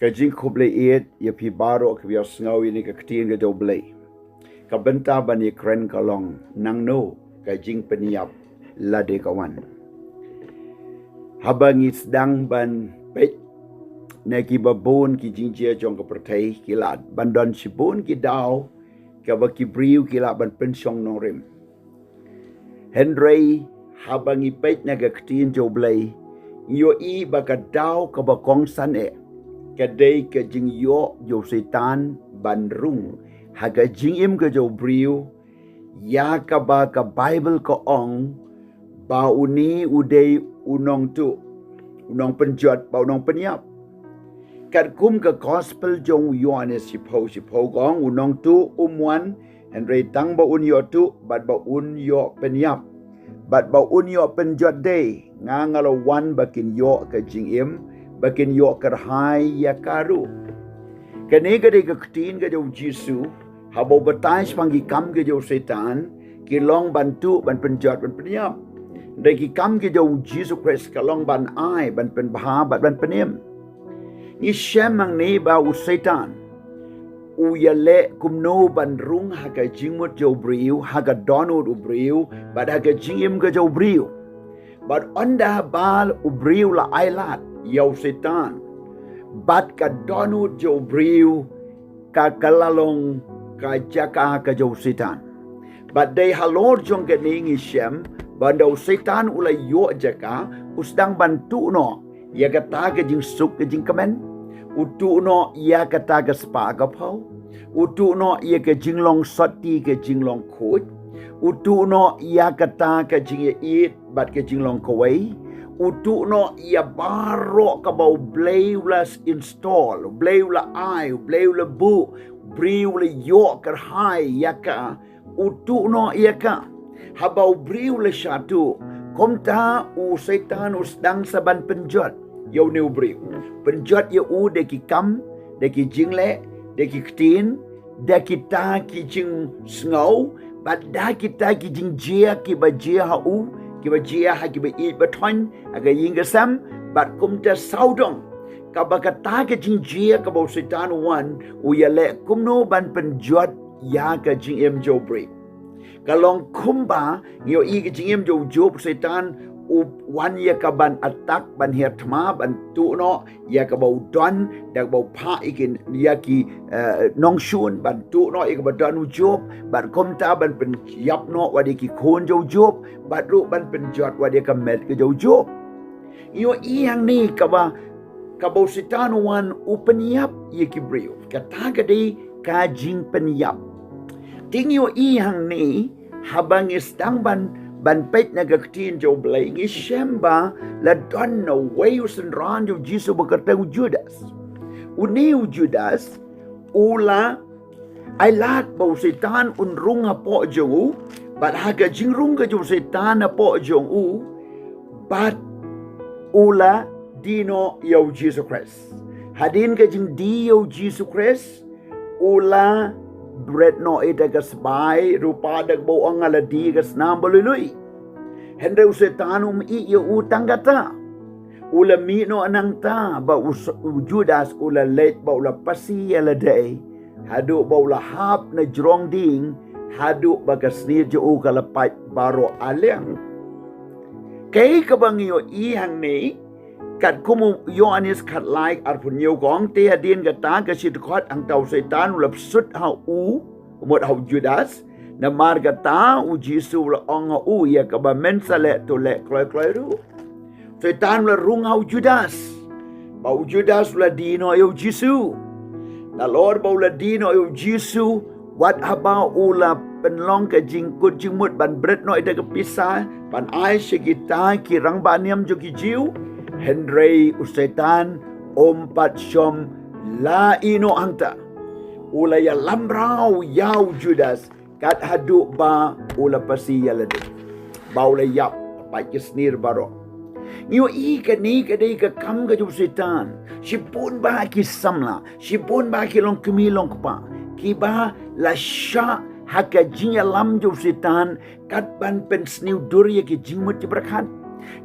Kajing kubleit ya pi baro ke biar sengau ini ke ketiin ke jauh belai. Kabenta bani keren kalong Nangno jingpyniap lade kawan. Habangi sedang ban pet neki babon ki jingjia jong ke pertai kilat bandon sibon ki dau ke baki briu kilat ban pensiong norim. Henry habangi pet naga ketiin jauh belai. Yo i baka dau ke bakong sane. Kadai ke jing yo setan bandrung haga jing im ke jo briu ya ka ba ka Bible ko ong ba uni udai unong unong penjot ba unong peniap kat kum ke gospel jong Yohanes sipo gong unong tu umwan and re tang ba un yo tu bat ba un yo peniap bat ba un yo penjot day ngangalo wan bakin yo ke jing im bakin yo kerhai ya karu. Kani gade ke ketin ke jauh Jisu, habau betais panggil kam ke jauh setan, kilong bantu ban penjat ban peniap. Dari kam ke jauh Jisu Christ kalong ban ai ban penbah ban penim. Ni syamang ni bau setan. Uya le kumno ban rung haga jingmut jauh briu, haga donut ubriu, bad haga jingim ke jauh briu. Bad onda bal ubriu la ailat. Yau setan bat ka donut jo briu ka kalalong ka jaka ka jo setan bat dei halor jong ke ningi shem bandau setan ula yo jaka usdang bantu no ya kata ke jing suk ke jing kamen utu no ya kata ke spa ka pau utu no ya ke jinglong soti ke jinglong khut utu no ya kata ke jing eat bat ke jinglong kawai utu no ia baro ka bau bleulas install bleula ai bleula bu briula yo kerhai yaka utu no yaka habau briula syatu komta u setan usdang saban penjot yo new briu penjot ye u deki kam deki jingle deki ktin deki ta ki jing snow bad da kita ki jing jia ki ba jia ha u kiba jia ha kiba eat baton aga yinga sam bat kumta saudong kabaka taga jing jia kabo setan wan uyale kumno ban penjot ya ka jing em jobri kalong kumba yo i ka jing em job setan u wan ya ka ban atak ban hertma ban tu no ya ka bau don dak bau pa ikin ya ki nong shun ban tu no ik ba don job ban kumta ban pen yap no wadi ki kon job bat ru ban penjot wadi ka met ke job yo i yang ni ka ba bau setan wan upeniap ye ki brio kata gade ka jingpyniap ting yo i yang ni habang istang ban pet na gaktin jo blay ngi shemba la don no wayus and ran jo Jisu bekerta Judas uniu Judas ula ai lat bau setan unrung apo jo bat haga jingrung ka jo setan apo jo bat ula dino yo Jisu Christ hadin ka jing di yo Jisu Christ ula bread no ita kasbay rupa dag bo ang aladi kas nambalului hendre usetanum i yo utang gata ula mi no anang ta ba Judas ula let ba ula pasi ala day hadu ba ula hap na jrong ding hadu ba kasnir jo kalapat baro alyang kay kabang yo ihang ni kat kumu Yohanes kat like arpun yo gong te hadin gata kasit kot ang tau setan ulap sut ha umot ha Judas na margata u Jisu la ong ha ya kaba mensale to le kloi ru setan la rung ha Judas ba Judas la dino yo Jisu na Lord ba la dino yo Jisu what about ula penlong ka jingkut jingmut ban bret no ida kapisa pan ai sigita kirang baniam jo ki jiu Henry usetan ompat syom la ino anta ula ya lambrau yau Judas kat hadu ba ula pasi ya lade ba ula yap pa kisnir baro nyo i ka ni ka dei ka kam ka usetan sipun ba ki samla sipun ba ki long kumilong pa ki ba la sha haka jinya lam usetan kat ban pen sniu duri ki jingmut berkat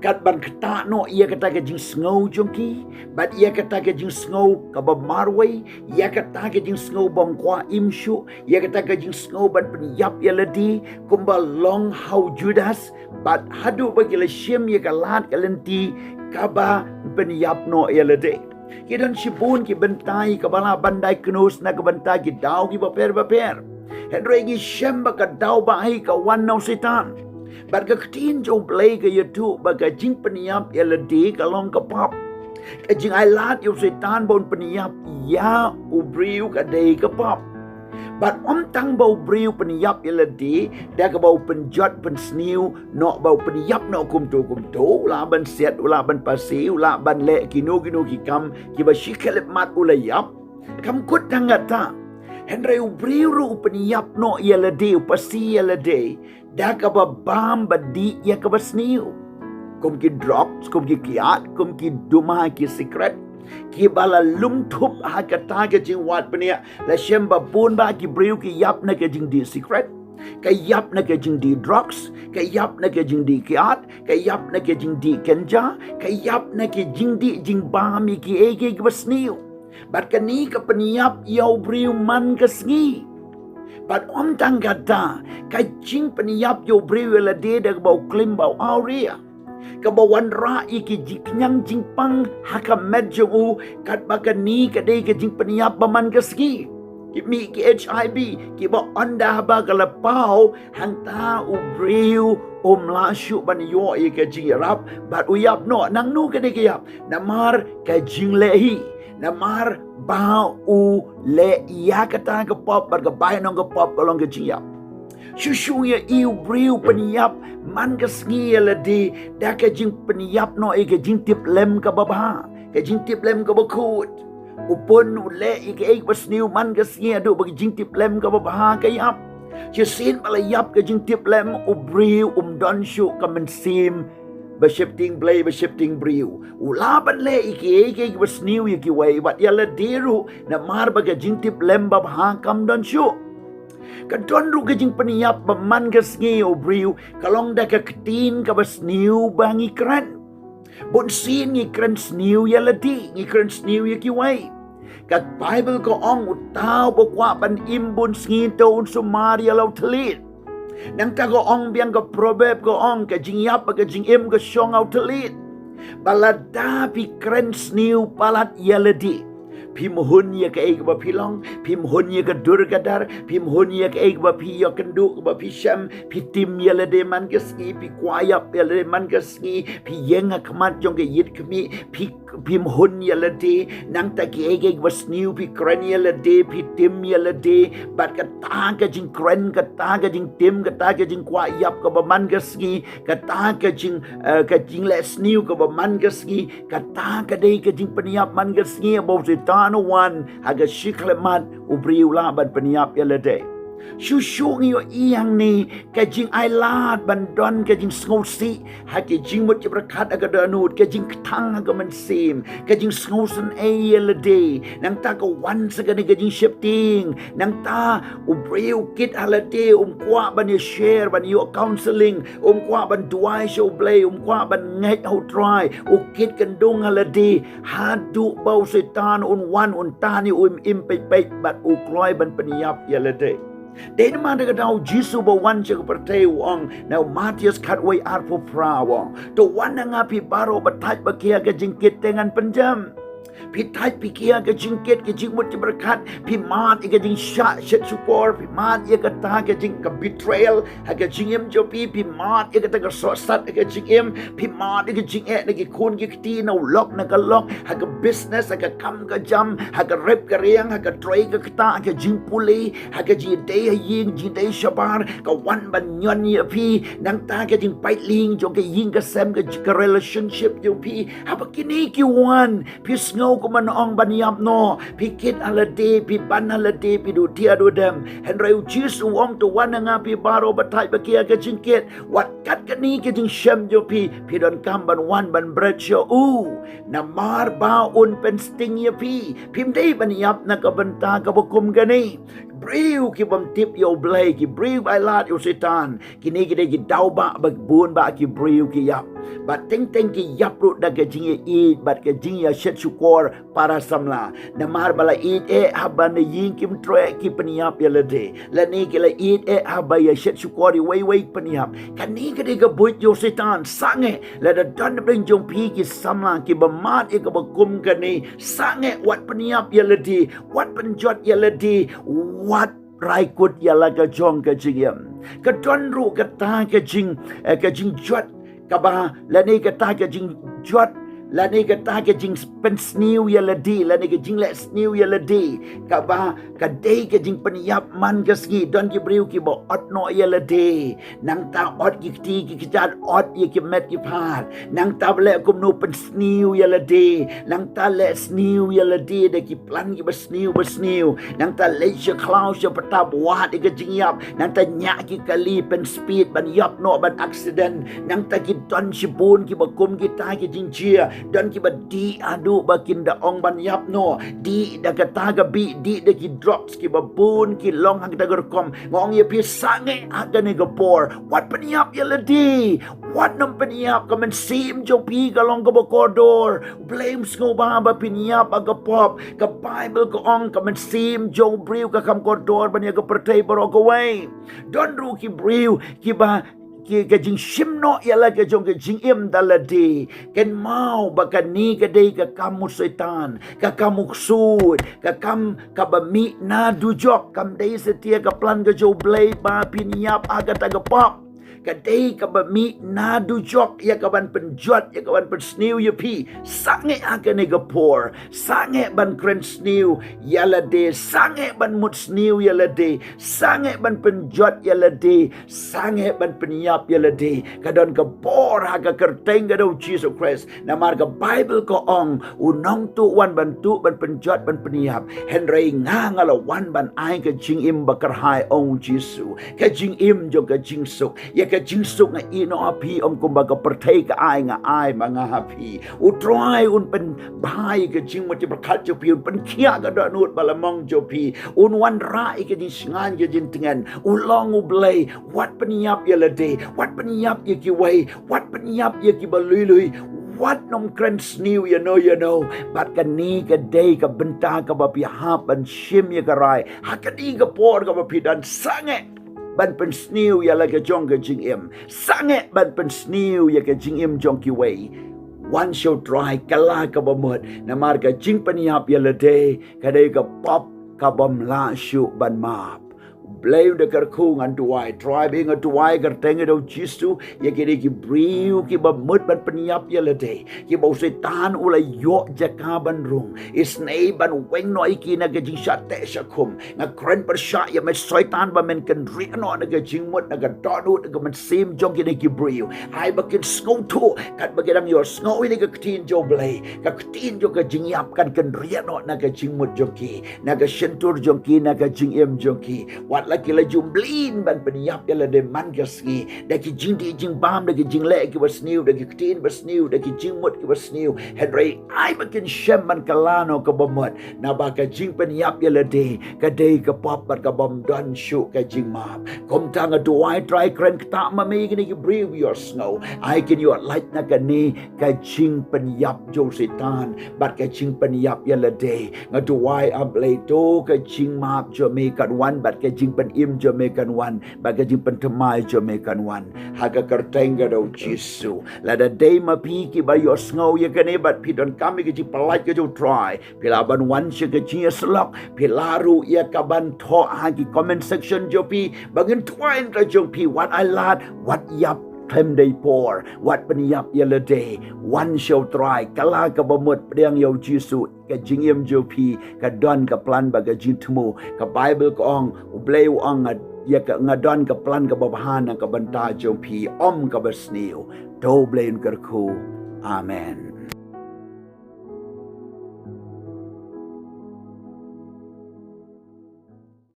Kat ban kata no ia kata ke jing sngau jongki, bat ia kata ke jing sngau ka ba marway, ia kata ke jing sngau bam kwa imshu, ia kata ke jing sngau ban penyap ia ledi, kumba long how Judas, bat hadu bagi le shim ia kalat kalenti kaba penyap no ia ledi. Kidan sibun ki bentai kabala bandai kenus na kebentai ki dau ki baper. Henry gi shem ba ka dau ba ai ka wan no setan. But ka ktin jo play ka yatu ba ka jing peniap eladi ka long ka pop. Ka jing ai lat yo setan bon peniap ya ubriu ka dei ka pop. But tang bau briu peniap eladi da ka bau penjot pensniu no bau peniap no kum tu la ban set ula ban pasi ula ban le kinu ki kam ki ba shikelep mat ulayap kam kut tangata. Henry ubriu ru peniap no eladi pasi eladi da ka ba bam badi ya ka ba sniu kum ki drops kum ki kiat kum ki duma ki secret ki bala lum thup ha ka ta ke jing wat penia la shem ba pun ba ki briu ki yap na ke jing di secret ka yap na ke jing di drugs ka yap na ke jing di kiat ka yap na ke jing di kenja ka yap na ke jing di jing ba mi ki ege ki ba sniu bat ka ni ka peniap yau briu man ka sngi. But tang kata ka jing peniap yo brewe la de da bau klim bau aurea ka bau wan ra iki jiknyang jing pang haka medjo u kat baka ni ka de ka jing peniap baman ka ski ki mi ki HIV ki ba anda ba ka la pau hang ta u brew la shu ban yo i ka jing rap but u yap no Nangno ka de ka yap namar ka jing lehi namar bao u le ia kata ke pop bar ke bai nong ke pop kolong ke jiap shushu ya iu briu peniap man ke sngi la di da ke jing peniap no e ke jing tip lem ke baba ke jing tip lem ke bakut upon u le e ke ek basniu man ke sngi adu bagi jing tip lem ke baba ke yap je sin bala yap ke jing tip lem u briu don shu ke mensim Bashifting play, bashifting brew. Ulaban le iki basniu iki way, but yala deru na mar baga jingtip lembab hakam don shu. Kadon ru ka jing peniap baman ka sngi o brew, kalong da ka ktin ka basniu bang ikran. Bon sin ikran sniu yala di, ikran sniu iki way. Kat Bible ko ong utaw bokwa ban imbun sngi to unsumar yalaw talit. Nang ta ko ong biang ka proverb ko ong ka jing yap ka jing im ka syong au telit balada pi kren sniu palat yaladi pi mohon ya ka ek ba pilong pi mohon ya ka dur kadar pi mohon ya ka ek ba pi ya kendu ba pi syam pi tim yalade man ka ski pi kwayap yalade man ka ski pi yenga kmat jong ka yit kmi pi mohon yalade nang ta ki ek ba sniu pi kren yalade pi tim yalade bat ka ta ka jing kren ka ta ka jing tim ka ta ka jing kwayap ka ba man ka ski ka ta ka jing le sniu ka ba man ka ski ka ta ka dei ka jing peniap man ka ski ba Tano one haga shiklemat ubriu laban peniap yalade. Shushu ngiyo iyang ni kajing ailat bandon kajing sngosi haki jing mut berkat aga danut kajing ketang aga mensim kajing sngosen yalade nang ta ka wan sagani kajing shifting nang ta ubriu kit halade kwa ban share ban yo counseling kwa ban duai show play kwa ban ngai how try kit kandung halade hadu bau setan wan tani impay bat kloi ban peniap yalade. Dahil naman nagadaw Jisu ba wan siya kapatay wang na Matias katway arpo prawang to wan na nga pi baro batay ba kaya ka jingkit tengan panjam pi tay pi kaya ka jingkit ka jingmut ti berkat pi mat ika jing sya support pi mat ika ta ka jing ka betrayal haka jingim jo pi mat ika ta ka sosat ika jingim pi mat ika jing nagi kun ki kti na ulok na ka lok haka business haka kam ka jam haka rep ka riang haka tray ka kta haka jing puli haka jing day ying jing day shabar ka wan ban nyon ya pi nang ta ka jing pait ling jo ka ying ka sem ka relationship jo pi hapa kini ki wan pi sngaw ko man ong baniap no pikit alade pi ban alade pi du tia du dem henry Jisu ong to wan nga pi baro batai bakia ka jingkit wat kat kani ka jing shem jo pi don kam ban wan ban bread show na mar ba un pen sting ya pi pim dei baniap na ka banta ka bukum gani beriu ki bam tip yo blay ki beriu bai lat yo setan kini ki de ki dau ba bun ba ki beriu ki yap bat teng ki yap ru da ke jing e bat ke jing ya shet syukur para samla namar bala eat haban yin kim tre ki peniap ya lede la ni ki la eat haba ya shet syukur wei peniap kani ki de ke buit yo setan sange la da dan bring jong pi ki samla ki bamat e ka bakum kani sange wat peniap ya lede wat penjot ya lede wat raikut ya la ka jong ka jing ka don ru ka ta ka jing jot kaba lani kata ke jing jot lani kata ke jing pen sniu ya ladi lani ke jing le sniu ya ladi kaba kadai ke jing peniap man ke ski don ki briu ki bo ot no ya ladi nang ta ot ki ti ki jat ot ye ki met ki phat nang ta le kum no pen sniu ya ladi nang ta le sniu ya ladi de ki plan ki ba sniu nang ta le she cloud she patap wat ke jing yap nang ta nya ki kali pen speed ban yap no ban accident nang ta ki don shi bun ki ba kum ki ta ki jing chia don ki ba di adu ba kin da ong ban yap no di da kata ga bi di da ki drops ki ba bun ki long hang da kom ngong ye pi sange aga ne ga por wat peniap ye ladi wat nam peniap ka men sim jo pi ga long ga ba kodor blame sko ba peniap aga pop ka bible ko ong ka men sim jo briu ka kam kodor ban ye ga pertai baro go way don ru ki briu ki ba ki ka jing shimno yala ka jong ka jing im daladi ken mau bakani ka dei ka kamu setan ka kamu sud ka kam ka bami na dujok kam dei setia ka plan ka jo blay ba piniap aga taga pop kadai ka bami na dujok ya ka ban penjot ya ka ban pensniu ya pi sange aga ne ga por sange ban kren sniu ya la de sange ban mut sniu ya la de sange ban penjot ya la de sange ban peniap ya la de ka don ka por aga kerteng ga do Jesus Christ na mar ka Bible ko ong unong tu wan ban tu ban penjot ban peniap henry nga ngala wan ban ai ka jing im bakar hai ong Jesus ka jing im jo ka jing suk ya ka jing suk nga ino api om kumbaga pertai ka ai nga ai mga hapi utrai un pen bahai ka jing mati berkat jo pi un pen kia ka da nut balamong jo pi un wan rai ka jing singan jo jing tengan ulong ublay wat peniap ya lade wat peniap ya ki wai wat peniap ya ki balului wat nom kren sniu you know bat kani ka day ka benta ka bapi hapan shim ya ka rai hakadi ka por ka bapi dan sange ban pen sniu ya la ka jong ka jing im sange ban pen sniu ya ka jing im jong ki wei one show try kala ka bamut na mar ka jing peniap ya la day ka day ka pop ka bam la shu ban map blame de kerkung an tuai driving a tuai kerteng do jisu ye kiri ki briu ki ba mut ban peniap ye lede ki ba setan ula yo jaka ban rung isnei ban weng no iki na ga jing shat te shakum nga kren per sha ye met setan ba men kan ri no na ga jing mut na ga donu na ga man sim jong ki ki briu ai ba kin snow to kat ba gedang yo snow ni ga ktin jo blay ka ktin jo ga jing yap kan ri no na ga jing mut joki na ga shentur joki na ga jing em joki wat laki la jumblin ban peniap ya la de man gaski da ki jing di jing bam da ki jing le ki wasniu da ki ktin wasniu da ki jing mut ki wasniu henry ai bakin shem man kalano ka bomot na ba ka jing peniap ya la de ka de ka pop ka bom don shu ka jing map kom tanga do I try kren ta ma me ni ki brew your snow I can your light na ka ni ka jing peniap jo setan bat ka jing peniap ya la de nga do I ablay to ka jing map jo me kan one bat ka jing pen im Jamaican one baga jing pen temai Jamaican one haga kertenga do jisu la da day ma pi ki ba yo snow ye kane bat pi don kami ki ji palai ki jo try pila ban one she ki ji slok pilaru ye ka ban tho ha ki comment section jo pi bagin twine ra jo pi what I lad what yap Time day por wat peniap ya le day one show try kala ka bamut priang yo jisu ka jingim jo pi ka don ka plan ba ka jitmu ka bible ko ong ublay ong ya ka ngadon ka plan ka babahan ka banta jo pi om ka basniu do blain kerku amen.